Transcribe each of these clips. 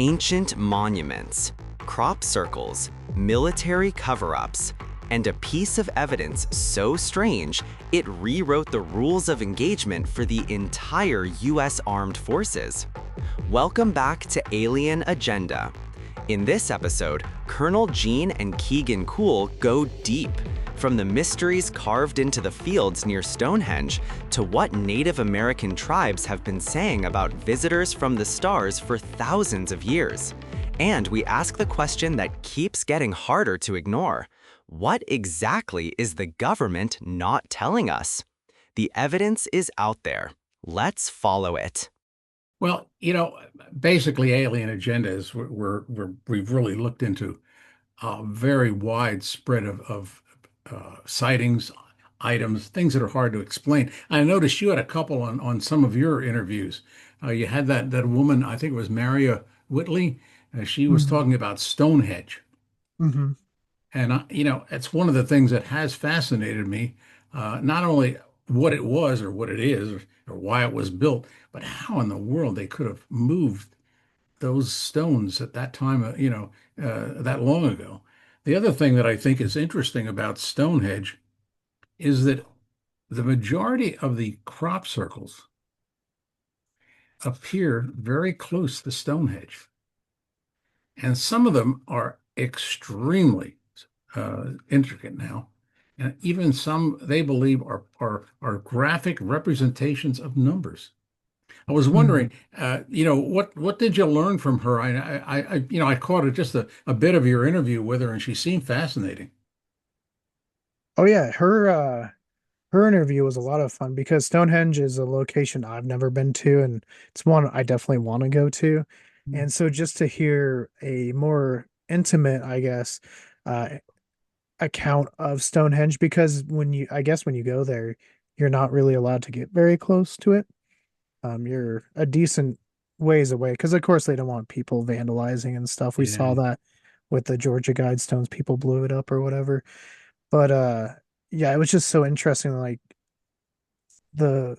Ancient monuments, crop circles, military cover-ups, and a piece of evidence so strange it rewrote the rules of engagement for the entire US Armed Forces. Welcome back to Alien Agenda. In this episode, Colonel Gene and Keegan go deep, from the mysteries carved into the fields near Stonehenge to what Native American tribes have been saying about visitors from the stars for thousands of years. And we ask the question that keeps getting harder to ignore. What exactly is the government not telling us? The evidence is out there. Let's follow it. Well, basically, Alien Agenda is we've really looked into a very wide spread of sightings, items, things that are hard to explain. I noticed you had a couple on some of your interviews. You had that woman, I think it was Maria Whitley. She was hmm talking about Stonehenge, hmm and it's one of the things that has fascinated me. Not only what it was or what it is or why it was built, but how in the world they could have moved those stones at that time, that long ago. The other thing that I think is interesting about Stonehenge is that the majority of the crop circles appear very close to Stonehenge, and some of them are extremely intricate now. And even some they believe are graphic representations of numbers. I was hmm wondering, what did you learn from her? I caught just a bit of your interview with her, and she seemed fascinating. Oh yeah, her interview was a lot of fun because Stonehenge is a location I've never been to, and it's one I definitely want to go to. And so just to hear a more intimate, I guess, uh, account of Stonehenge, because I guess when you go there, you're not really allowed to get very close to it. You're a decent ways away because, of course, they don't want people vandalizing and stuff. We Yeah. saw that with the Georgia Guidestones, people blew it up or whatever. But yeah, it was just so interesting, like the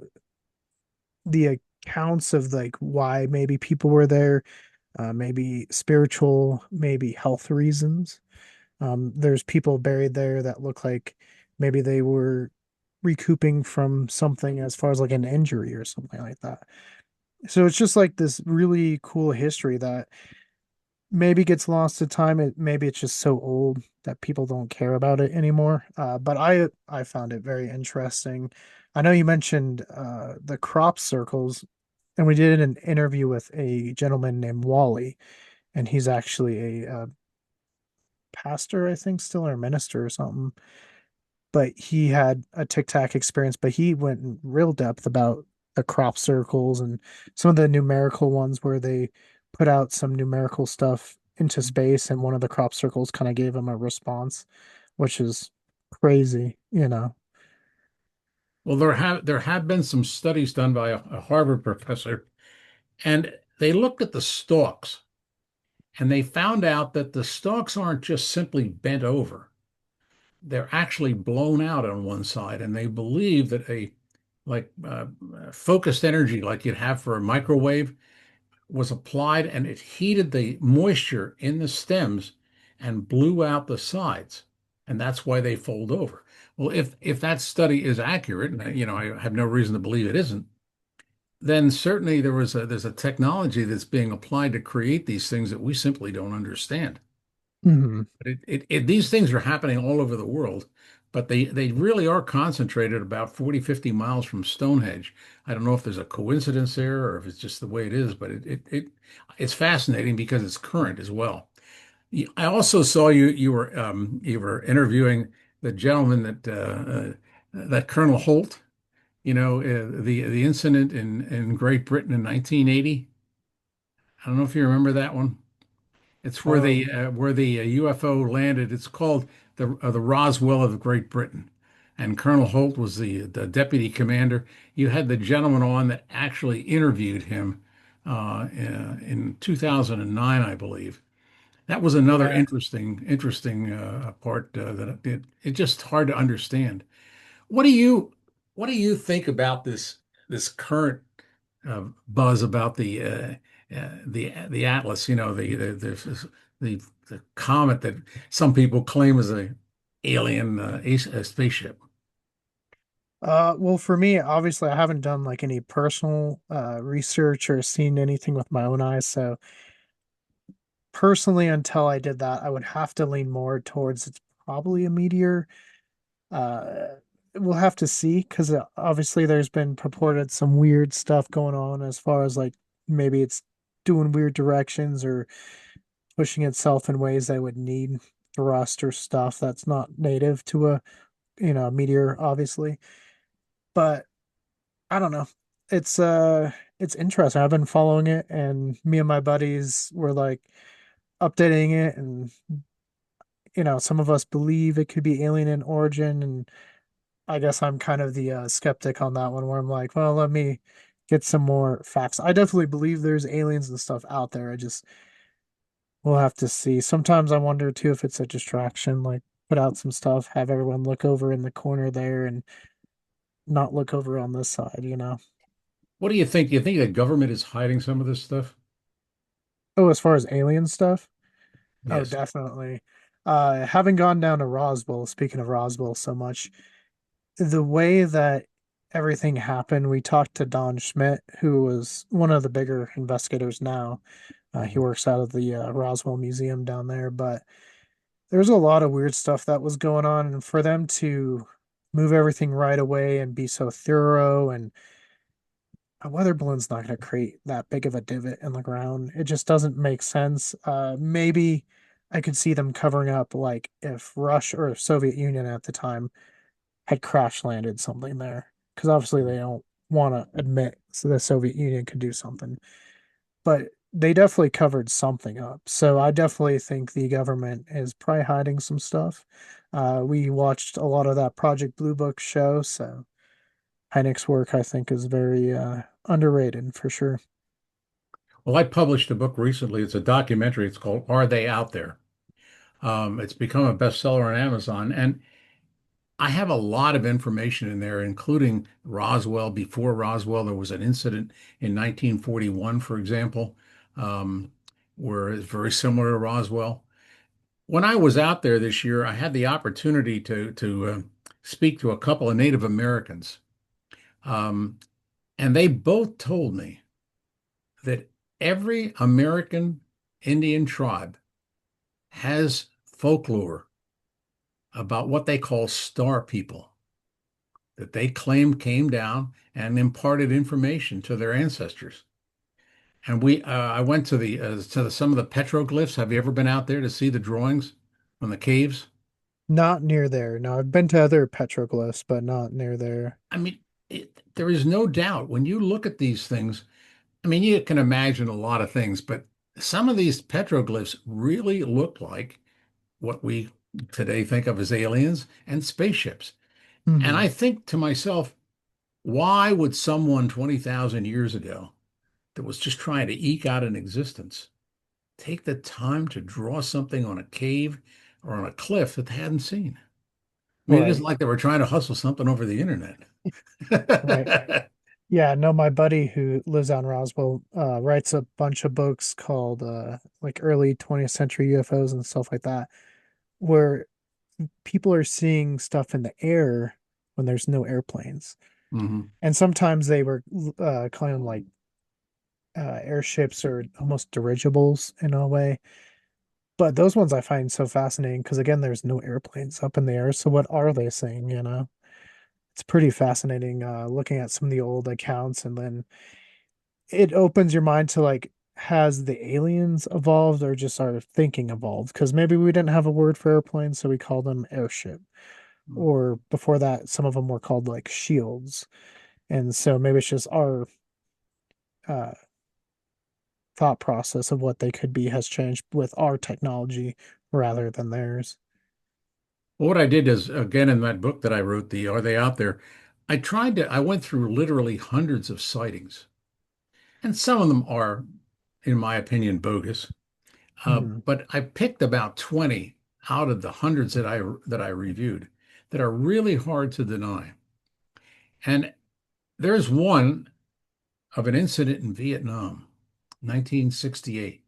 the accounts of like why maybe people were there, maybe spiritual, maybe health reasons. There's people buried there that look like maybe they were recouping from something as far as like an injury or something like that. So it's just like this really cool history that maybe gets lost to time. Maybe it's just so old that people don't care about it anymore. But I found it very interesting. I know you mentioned the crop circles, and we did an interview with a gentleman named Wally, and he's actually a pastor, I think, still, or minister or something. But he had a Tic Tac experience, but he went in real depth about the crop circles and some of the numerical ones where they put out some numerical stuff into space, and one of the crop circles kind of gave him a response, which is crazy. Well, there have been some studies done by a Harvard professor, and they looked at the stalks, and they found out that the stalks aren't just simply bent over; they're actually blown out on one side, and they believe that a like focused energy, like you'd have for a microwave, was applied and it heated the moisture in the stems and blew out the sides. And that's why they fold over. Well, if that study is accurate, and I have no reason to believe it isn't, then certainly there's a technology that's being applied to create these things that we simply don't understand. hmm But these things are happening all over the world, but they really are concentrated about 40, 50 miles from Stonehenge. I don't know if there's a coincidence there or if it's just the way it is, but it's fascinating because it's current as well. I also saw you were interviewing the gentleman that Colonel Holt, the incident in Great Britain in 1980. I don't know if you remember that one. It's Oh, where the UFO landed. It's called the Roswell of Great Britain, and Colonel Holt was the deputy commander. You had the gentleman on that actually interviewed him in 2009, I believe. That was another yeah. interesting part that it just hard to understand. What do you what do you think about this current buzz about the the Atlas, the comet that some people claim is a alien a spaceship. Well, for me, obviously, I haven't done like any personal research or seen anything with my own eyes. So personally, until I did that, I would have to lean more towards it's probably a meteor. Uh, we'll have to see because obviously there's been purported some weird stuff going on as far as like maybe it's doing weird directions or pushing itself in ways that would need thrust or stuff that's not native to a meteor, obviously. But I don't know. It's interesting. I've been following it and me and my buddies were like updating it and some of us believe it could be alien in origin and I guess I'm kind of the skeptic on that one where I'm like, well, let me get some more facts. I definitely believe there's aliens and stuff out there. I just we'll have to see. Sometimes I wonder too if it's a distraction, like put out some stuff, have everyone look over in the corner there and not look over on this side. What do you think? Do you think the government is hiding some of this stuff? Oh, as far as alien stuff? Oh, Yes. definitely. Having gone down to Roswell, speaking of Roswell so much, the way that everything happened, we talked to Don Schmidt, who was one of the bigger investigators now. He Mhm. works out of the Roswell Museum down there, but there's a lot of weird stuff that was going on. And for them to move everything right away and be so thorough, and a weather balloon's not going to create that big of a divot in the ground. It just doesn't make sense. Maybe I could see them covering up, like if Russia or Soviet Union at the time had crash landed something there, because obviously they don't want to admit so the Soviet Union could do something, but they definitely covered something up. So I definitely think the government is probably hiding some stuff. We watched a lot of that Project Blue Book show, so Hynek's work I think is very underrated for sure. Well, I published a book recently. It's a documentary. It's called Are They Out There? It's become a bestseller on Amazon, and I have a lot of information in there, including Roswell. Before Roswell, there was an incident in 1941, for example, um, where it's very similar to Roswell. When I was out there this year, I had the opportunity to speak to a couple of Native Americans, um, and they both told me that every American Indian tribe has folklore about what they call star people that they claim came down and imparted information to their ancestors. And I went to some of the petroglyphs. Have you ever been out there to see the drawings on the caves? Not near there. No, I've been to other petroglyphs, but not near there. I mean, there is no doubt when you look at these things. I mean, you can imagine a lot of things, but some of these petroglyphs really look like what we today think of as aliens and spaceships. And Hmm. I think to myself, why would someone 20,000 years ago that was just trying to eke out an existence take the time to draw something on a cave or on a cliff that they hadn't seen? I mean, it isn't Right, like they were trying to hustle something over the internet. right. Yeah, no, my buddy who lives out in Roswell writes a bunch of books called like early 20th century UFOs and stuff like that, where people are seeing stuff in the air when there's no airplanes. Mhm. And sometimes they were calling them like airships or almost dirigibles in a way. But those ones I find so fascinating because again, there's no airplanes up in the air. So what are they seeing? It's pretty fascinating looking at some of the old accounts and then it opens your mind to like, has the aliens evolved or just our thinking evolved? Because maybe we didn't have a word for airplanes, so we called them airship. Or before that, some of them were called like shields. And so maybe it's just our uh, thought process of what they could be has changed with our technology rather than theirs. Well, what I did is, again, in that book that I wrote, the Are They Out There? I went through literally hundreds of sightings, and some of them are, in my opinion, bogus. Hmm. But I picked about 20 out of the hundreds that I reviewed that are really hard to deny. And there's one of an incident in Vietnam 1968,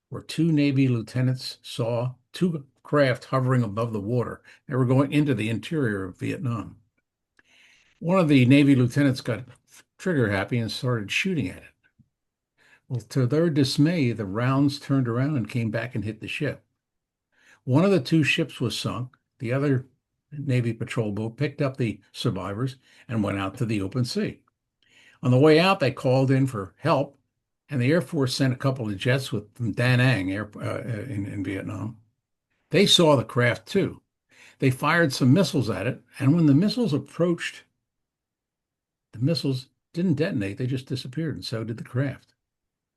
where two Navy lieutenants saw two craft hovering above the water. They were going into the interior of Vietnam. One of the Navy lieutenants got trigger happy and started shooting at it. Well, to their dismay, the rounds turned around and came back and hit the ship. One of the two ships was sunk. The other Navy patrol boat picked up the survivors and went out to the open sea. On the way out, they called in for help, and the Air Force sent a couple of jets from Da Nang in Vietnam. They saw the craft too. They fired some missiles at it, and when the missiles approached, the missiles didn't detonate. They just disappeared, and so did the craft.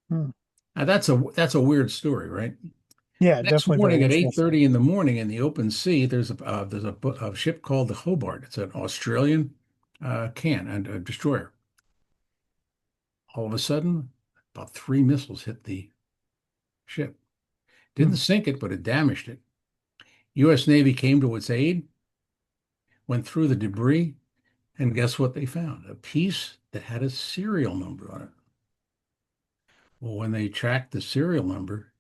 Hmm. Now that's a weird story, right? Yeah, Next definitely morning very at interesting. 8:30 in the morning in the open sea, there's a ship called the Hobart. It's an Australian a destroyer. All of a sudden, about three missiles hit the ship. Hmm. Didn't sink it, but it damaged it. U.S. Navy came to its aid, went through the debris, and guess what they found? A piece that had a serial number on it. Well, when they tracked the serial number,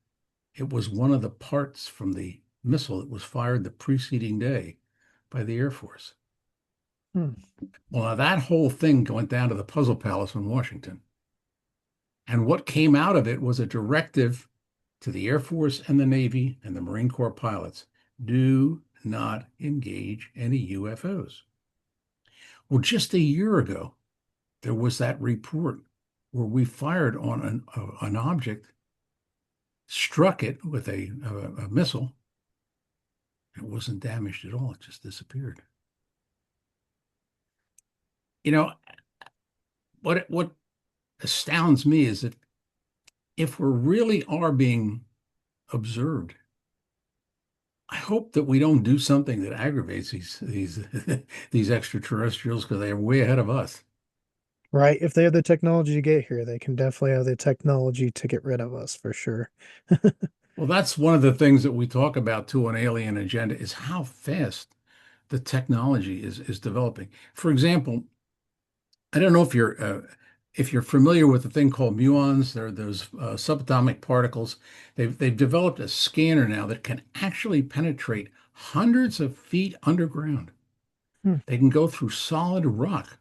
it was one of the parts from the missile that was fired the preceding day by the Air Force. Hmm. Well, now that whole thing went down to the Puzzle Palace in Washington. And what came out of it was a directive to the Air Force and the Navy and the Marine Corps pilots: do not engage any UFOs. Well, just a year ago, there was that report where we fired on an object, struck it with a missile. It wasn't damaged at all. It just disappeared. You know, what astounds me is that if we really are being observed, I hope that we don't do something that aggravates these these extraterrestrials, because they are way ahead of us. Right. If they have the technology to get here, they can definitely have the technology to get rid of us for sure. Well, that's one of the things that we talk about too on Alien Agenda, is how fast the technology is developing. For example, I don't know if you're familiar with the thing called muons. They're those subatomic particles. They've developed a scanner now that can actually penetrate hundreds of feet underground. Hmm. They can go through solid rock.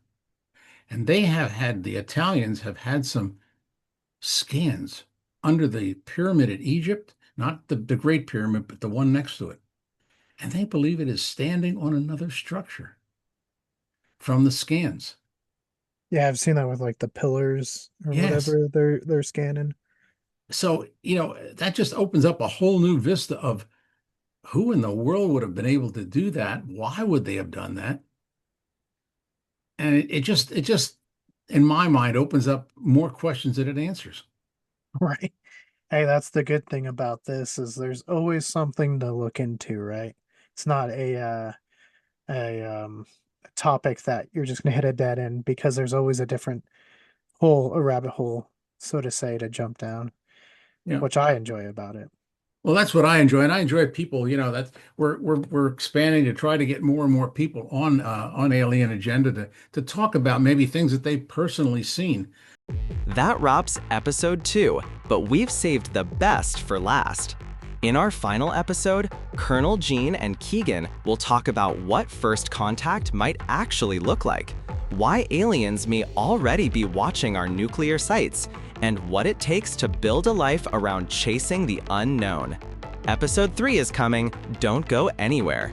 And the Italians have had some scans under the pyramid at Egypt, not the Great Pyramid, but the one next to it. And they believe it is standing on another structure from the scans. Yeah, I've seen that with like the pillars or Yes. whatever they're scanning. So, that just opens up a whole new vista of who in the world would have been able to do that? Why would they have done that? And it just, in my mind, opens up more questions than it answers. Right. Hey, that's the good thing about this is there's always something to look into, right? It's not a topic that you're just gonna hit a dead end because there's always a different hole, a rabbit hole, so to say, to jump down, Yeah. which I enjoy about it. Well, that's what I enjoy, and I enjoy people. That's we're expanding to try to get more and more people on Alien Agenda to talk about maybe things that they've personally seen. That wraps episode 2, but we've saved the best for last. In our final episode, Colonel Gene and Keegan will talk about what first contact might actually look like, why aliens may already be watching our nuclear sites, and what it takes to build a life around chasing the unknown. Episode 3 is coming. Don't go anywhere.